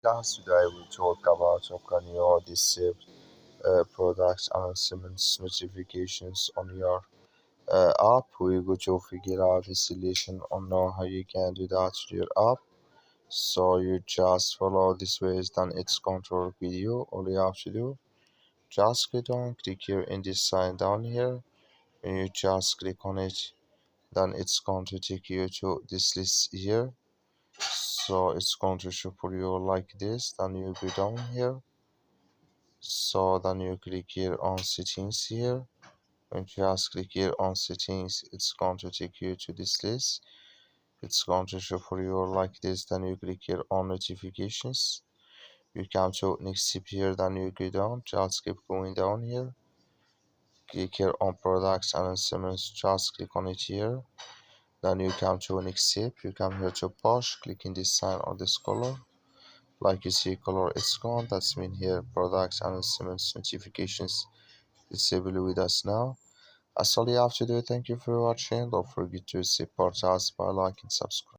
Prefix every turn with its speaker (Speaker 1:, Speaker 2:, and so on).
Speaker 1: podcast. Today we talk about can you disable product announcements notifications on your app. We're going to figure out the solution on how you can do that to your app. So you just follow this ways, then it's going to work with you. All you have to do, just click here in this sign down here. When you just click on it, then it's going to take you to this list here. So it's going to show for you like this. Then you go down here. So then you click here on settings here. When you just click here on settings, it's going to take you to this list. It's going to show for you like this. Then you click here on notifications. You come to next step here. Then you go down. Just keep going down here. Click here on products and announcements. Just click on it here. Then you come to next step. You come here to push. Click in this sign or this color. Like you see color is gone, that's mean here products announcements notifications disable with us now. That's all you have to do. Thank you for watching. Don't forget to support us by liking, subscribe.